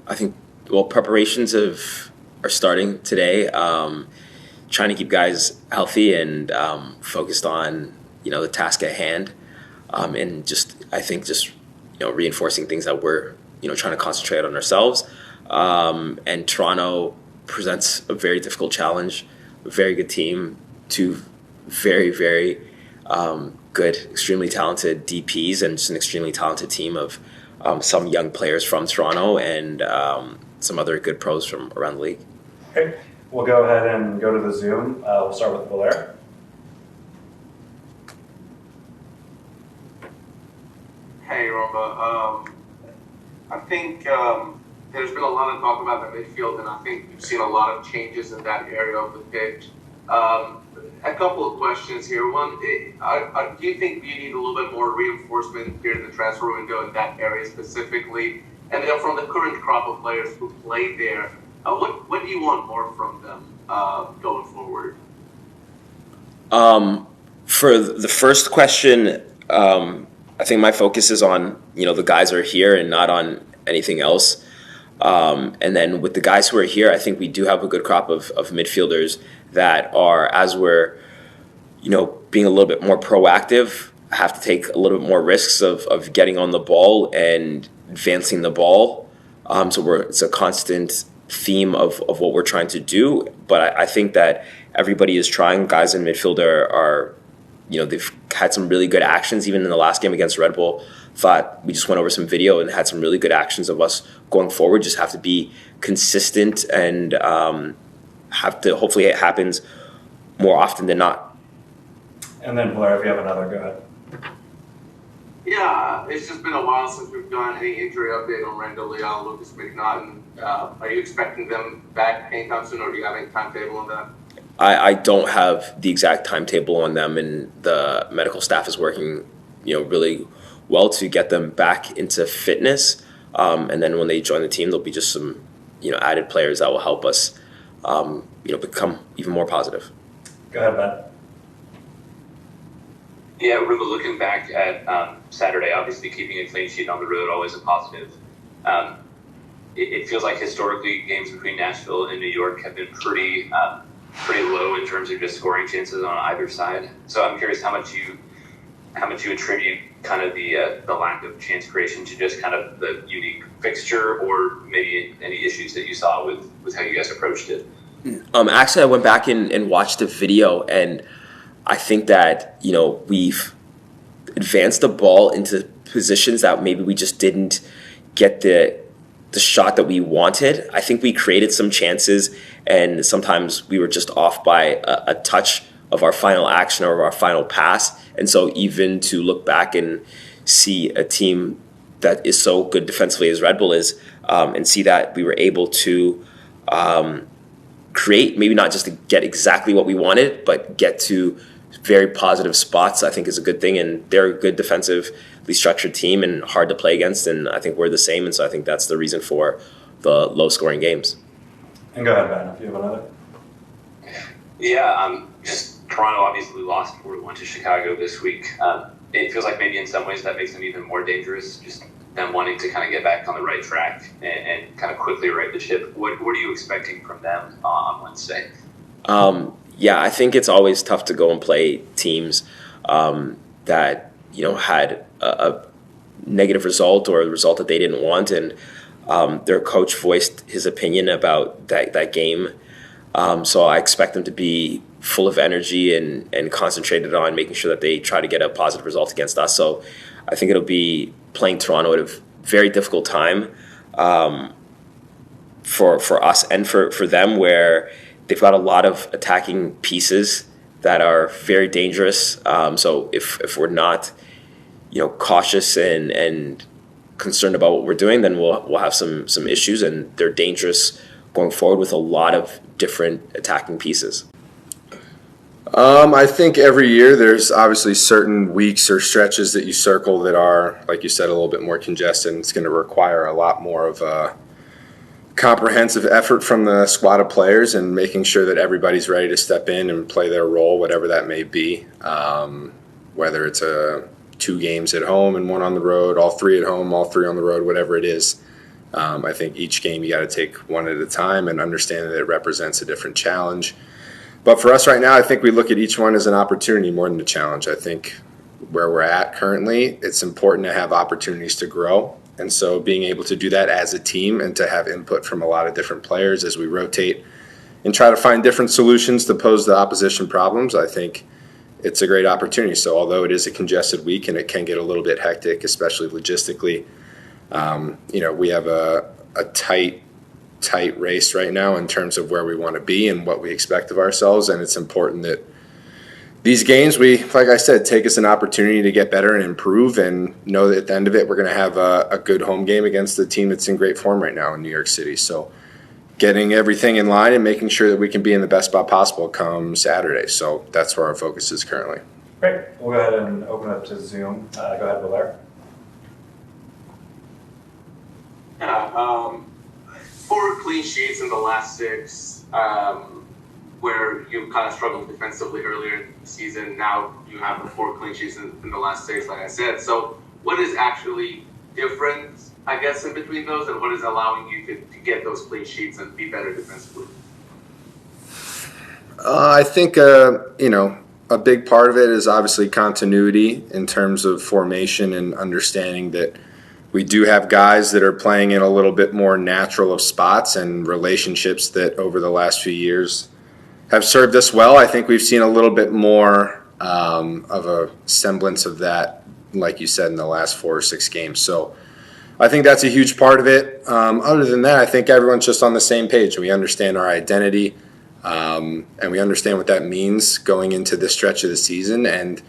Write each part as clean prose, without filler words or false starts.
I think preparations are starting today. Trying to keep guys healthy and focused on the task at hand, and just reinforcing things that we're trying to concentrate on ourselves. And Toronto presents a very difficult challenge, a very good team, two very very good, extremely talented DPs, and just an extremely talented team of some young players from Toronto and some other good pros from around the league. Okay, we'll go ahead and go to the Zoom. We'll start with Blair. Hey, Roba. I think there's been a lot of talk about the midfield, and I think you've seen a lot of changes in that area of the pitch. A couple of questions here. One, do you think you need a little bit more reinforcement here in the transfer window in that area specifically? And then from the current crop of players who play there, what do you want more from them going forward? For the first question, I think my focus is on the guys who are here and not on anything else. And then with the guys who are here, I think we do have a good crop of midfielders that are, as we're being a little bit more proactive, have to take a little bit more risks of getting on the ball and advancing the ball. So it's a constant theme of what we're trying to do. But I think that everybody is trying. Guys in midfield are they've had some really good actions. Even in the last game against Red Bull, thought we just went over some video and had some really good actions of us going forward. Just have to be consistent and hopefully it happens more often than not. And then Blair, if you have another, go ahead. Yeah, it's just been a while since we've done any injury update on Randall Leal, Lucas McNaughton. Are you expecting them back anytime soon, or do you have any timetable on that? I don't have the exact timetable on them, and the medical staff is working really well to get them back into fitness. And then when they join the team, there'll be just some added players that will help us become even more positive. Go ahead, Ben. Yeah, Ruba, looking back at Saturday, obviously keeping a clean sheet on the road, always a positive. It feels like historically games between Nashville and New York have been pretty low in terms of just scoring chances on either side. So I'm curious how much you attribute kind of the lack of chance creation to just kind of the unique fixture, or maybe any issues that you saw with how you guys approached it. Actually, I went back and watched the video, and I think that we've advanced the ball into positions that maybe we just didn't get the shot that we wanted. I think we created some chances, and sometimes we were just off by a touch of our final action or our final pass. And so even to look back and see a team that is so good defensively as Red Bull is, and see that we were able to create, maybe not just to get exactly what we wanted, but get to very positive spots, I think is a good thing. And they're a good defensively structured team and hard to play against. And I think we're the same. And so I think that's the reason for the low scoring games. And go ahead, Ben, if you have another. Yeah, just Toronto obviously lost 4-1 to Chicago this week. It feels like maybe in some ways that makes them even more dangerous, just them wanting to kind of get back on the right track and kind of quickly right the ship. What are you expecting from them on Wednesday? Yeah, I think it's always tough to go and play teams that had a negative result or a result that they didn't want, and their coach voiced his opinion about that game. So I expect them to be full of energy and concentrated on making sure that they try to get a positive result against us. So I think it'll be playing Toronto at a very difficult time for us and for them, where they've got a lot of attacking pieces that are very dangerous. So if we're not cautious and concerned about what we're doing, then we'll have some issues, and they're dangerous going forward with a lot of different attacking pieces. I think every year there's obviously certain weeks or stretches that you circle that are, like you said, a little bit more congested. It's going to require a lot more of a comprehensive effort from the squad of players and making sure that everybody's ready to step in and play their role, whatever that may be. Whether it's 2 games at home and 1 on the road, all 3 at home, all 3 on the road, whatever it is. I think each game you got to take one at a time and understand that it represents a different challenge. But for us right now, I think we look at each one as an opportunity more than a challenge. I think where we're at currently, it's important to have opportunities to grow. And so being able to do that as a team and to have input from a lot of different players as we rotate and try to find different solutions to pose the opposition problems, I think it's a great opportunity. So although it is a congested week and it can get a little bit hectic, especially logistically, we have a tight race right now in terms of where we want to be and what we expect of ourselves. And it's important that these games, like I said, take us an opportunity to get better and improve, and know that at the end of it, we're going to have a good home game against the team that's in great form right now in New York City. So getting everything in line and making sure that we can be in the best spot possible come Saturday. So that's where our focus is currently. Great. We'll go ahead and open up to Zoom. Go ahead, Blair. Yeah, 4 clean sheets in the last 6, where you kind of struggled defensively earlier in the season. Now you have the 4 clean sheets in the last 6, like I said. So what is actually different, I guess, in between those, and what is allowing you to get those clean sheets and be better defensively? I think, a big part of it is obviously continuity in terms of formation and understanding that we do have guys that are playing in a little bit more natural of spots and relationships that over the last few years have served us well. I think we've seen a little bit more of a semblance of that, like you said, in the last 4 or 6 games. So I think that's a huge part of it. Other than that, I think everyone's just on the same page. We understand our identity, and we understand what that means going into this stretch of the season. And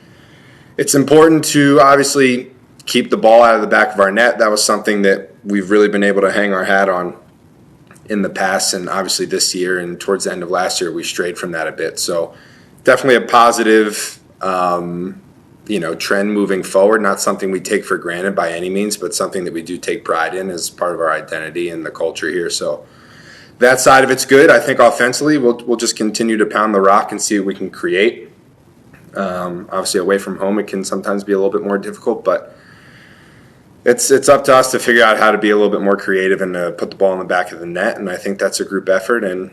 it's important to obviously keep the ball out of the back of our net. That was something that we've really been able to hang our hat on in the past, and obviously this year and towards the end of last year, we strayed from that a bit. So definitely a positive, trend moving forward. Not something we take for granted by any means, but something that we do take pride in as part of our identity and the culture here. So that side of it's good. I think offensively, we'll just continue to pound the rock and see what we can create. Obviously, away from home, it can sometimes be a little bit more difficult, but it's up to us to figure out how to be a little bit more creative and to put the ball in the back of the net. And I think that's a group effort. And,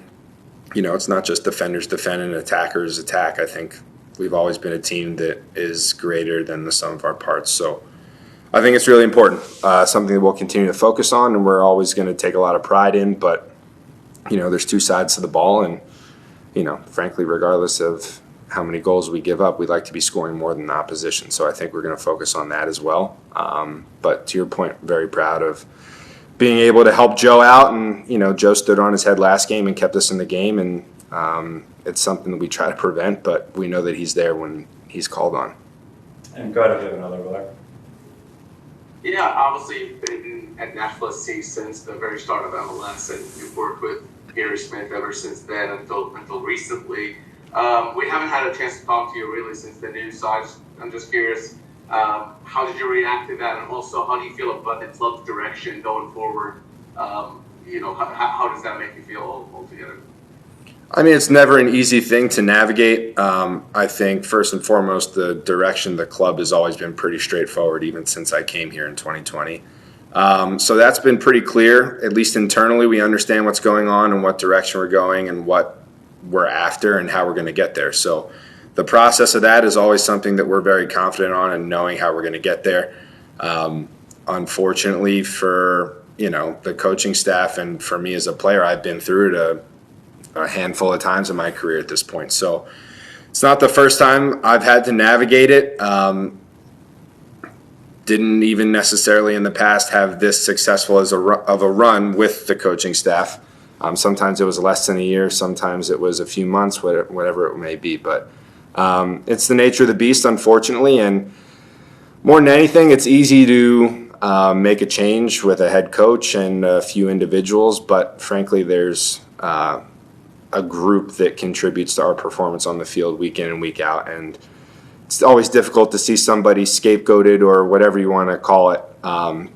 it's not just defenders defend and attackers attack. I think we've always been a team that is greater than the sum of our parts. So I think it's really important, something that we'll continue to focus on, and we're always going to take a lot of pride in. But, there's 2 sides to the ball. And, frankly, regardless of how many goals we give up, we'd like to be scoring more than the opposition. So I think we're going to focus on that as well. But to your point, very proud of being able to help Joe out. And, Joe stood on his head last game and kept us in the game. And it's something that we try to prevent, but we know that he's there when he's called on. And go ahead and give another, Blair. Yeah, obviously you've been at Nashville SC since the very start of MLS, and you've worked with Gary Smith ever since then until recently. We haven't had a chance to talk to you really since the news, so I'm just curious, how did you react to that, and also how do you feel about the club's direction going forward? How does that make you feel altogether? I mean, it's never an easy thing to navigate. I think first and foremost, the direction of the club has always been pretty straightforward, even since I came here in 2020. So that's been pretty clear. At least internally, we understand what's going on and what direction we're going and what we're after and how we're going to get there. So the process of that is always something that we're very confident on, and knowing how we're going to get there. Unfortunately for the coaching staff and for me as a player, I've been through it a handful of times in my career at this point. So it's not the first time I've had to navigate it. Didn't even necessarily in the past have this successful of a run with the coaching staff. Sometimes it was less than a year, sometimes it was a few months, whatever it may be. But it's the nature of the beast, unfortunately. And more than anything, it's easy to make a change with a head coach and a few individuals. But frankly, there's a group that contributes to our performance on the field week in and week out. And it's always difficult to see somebody scapegoated or whatever you want to call it.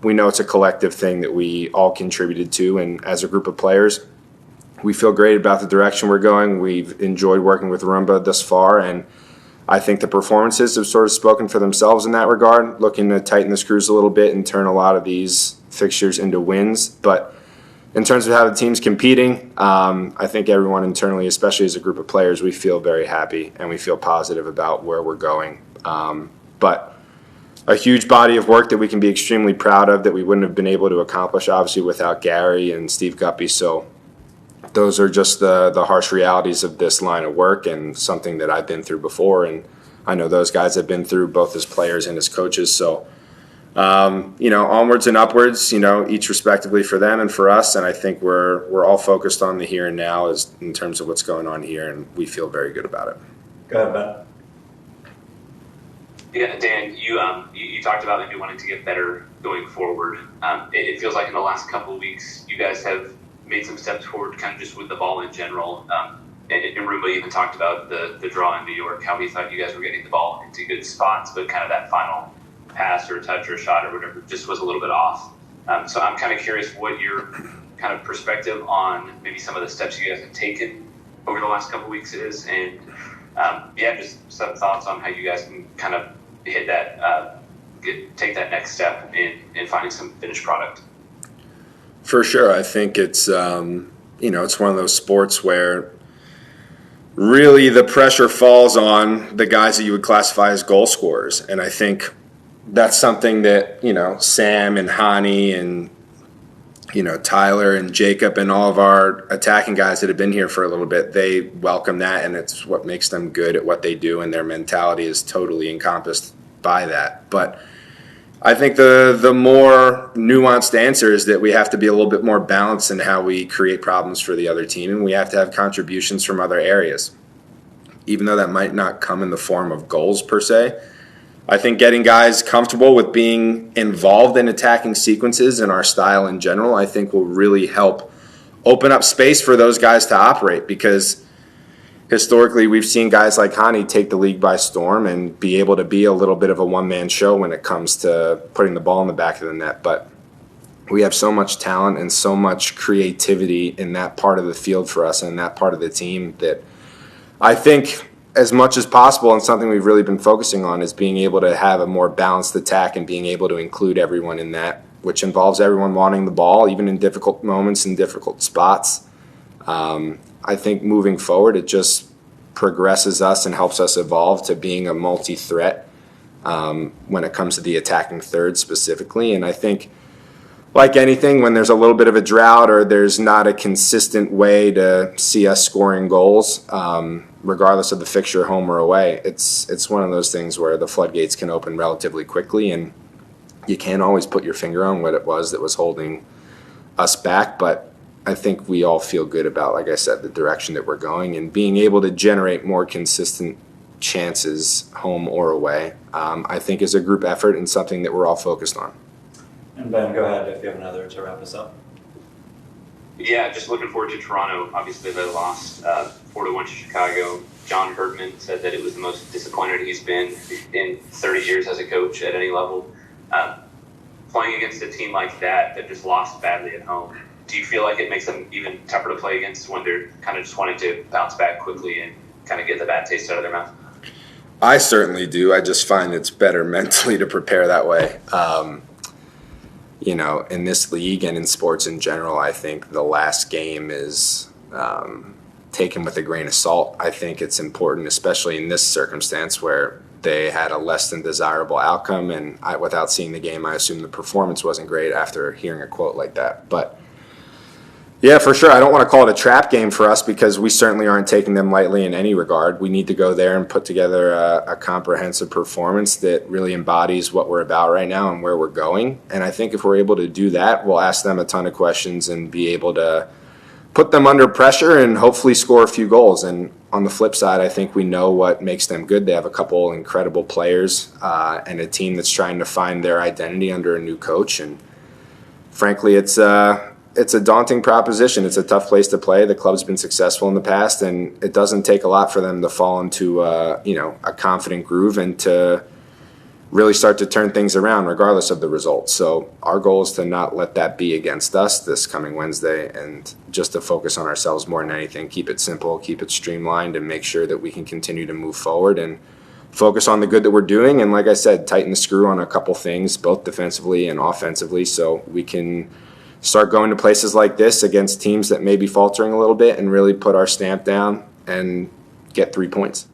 We know it's a collective thing that we all contributed to, and as a group of players, we feel great about the direction we're going. We've enjoyed working with Rumba thus far, and I think the performances have sort of spoken for themselves in that regard, looking to tighten the screws a little bit and turn a lot of these fixtures into wins. But in terms of how the team's competing, I think everyone internally, especially as a group of players, we feel very happy and we feel positive about where we're going. But a huge body of work that we can be extremely proud of that we wouldn't have been able to accomplish, obviously, without Gary and Steve Guppy. So those are just the harsh realities of this line of work and something that I've been through before. And I know those guys have been through both as players and as coaches. So, onwards and upwards, each respectively for them and for us. And I think we're all focused on the here and now as in terms of what's going on here. And we feel very good about it. Go ahead, Ben. Yeah, Dan, you talked about maybe wanting to get better going forward. It feels like in the last couple of weeks, you guys have made some steps forward, kind of just with the ball in general. And Rumba even talked about the draw in New York, how he thought you guys were getting the ball into good spots, but kind of that final pass or touch or shot or whatever just was a little bit off. So I'm kind of curious what your kind of perspective on maybe some of the steps you guys have taken over the last couple of weeks is, and just some thoughts on how you guys can kind of hit that, take that next step in finding some finished product. For sure. I think it's, it's one of those sports where really the pressure falls on the guys that you would classify as goal scorers. And I think that's something that, Sam and Hani and, Tyler and Jacob and all of our attacking guys that have been here for a little bit, they welcome that, and it's what makes them good at what they do, and their mentality is totally encompassed by that. But I think the more nuanced answer is that we have to be a little bit more balanced in how we create problems for the other team, and we have to have contributions from other areas. Even though that might not come in the form of goals per se, I think getting guys comfortable with being involved in attacking sequences and our style in general, I think will really help open up space for those guys to operate, because historically we've seen guys like Hani take the league by storm and be able to be a little bit of a one-man show when it comes to putting the ball in the back of the net. But we have so much talent and so much creativity in that part of the field for us and that part of the team that I think as much as possible, and something we've really been focusing on, is being able to have a more balanced attack and being able to include everyone in that, which involves everyone wanting the ball, even in difficult moments and difficult spots. I think moving forward, it just progresses us and helps us evolve to being a multi-threat when it comes to the attacking third specifically. And I think, like anything, when there's a little bit of a drought or there's not a consistent way to see us scoring goals, regardless of the fixture, home or away, it's one of those things where the floodgates can open relatively quickly, and you can't always put your finger on what it was that was holding us back. But I think we all feel good about, like I said, the direction that we're going and being able to generate more consistent chances, home or away, I think is a group effort and something that we're all focused on. And Ben, go ahead if you have another to wrap us up. Yeah, just looking forward to Toronto. Obviously, they lost 4-1 to Chicago. John Herdman said that it was the most disappointed he's been in 30 years as a coach at any level. Playing against a team like that just lost badly at home, do you feel like it makes them even tougher to play against when they're kind of just wanting to bounce back quickly and kind of get the bad taste out of their mouth? I certainly do. I just find it's better mentally to prepare that way. In this league and in sports in general, I think the last game is taken with a grain of salt. I think it's important, especially in this circumstance where they had a less than desirable outcome. And without seeing the game, I assume the performance wasn't great after hearing a quote like that. But yeah, for sure. I don't want to call it a trap game for us because we certainly aren't taking them lightly in any regard. We need to go there and put together a comprehensive performance that really embodies what we're about right now and where we're going. And I think if we're able to do that, we'll ask them a ton of questions and be able to put them under pressure and hopefully score a few goals. And on the flip side, I think we know what makes them good. They have a couple incredible players and a team that's trying to find their identity under a new coach. And frankly, it's a daunting proposition. It's a tough place to play. The club's been successful in the past, and it doesn't take a lot for them to fall into a confident groove and to really start to turn things around regardless of the results. So our goal is to not let that be against us this coming Wednesday and just to focus on ourselves more than anything. Keep it simple, keep it streamlined, and make sure that we can continue to move forward and focus on the good that we're doing, and like I said, tighten the screw on a couple things, both defensively and offensively, so we can start going to places like this against teams that may be faltering a little bit and really put our stamp down and get 3 points.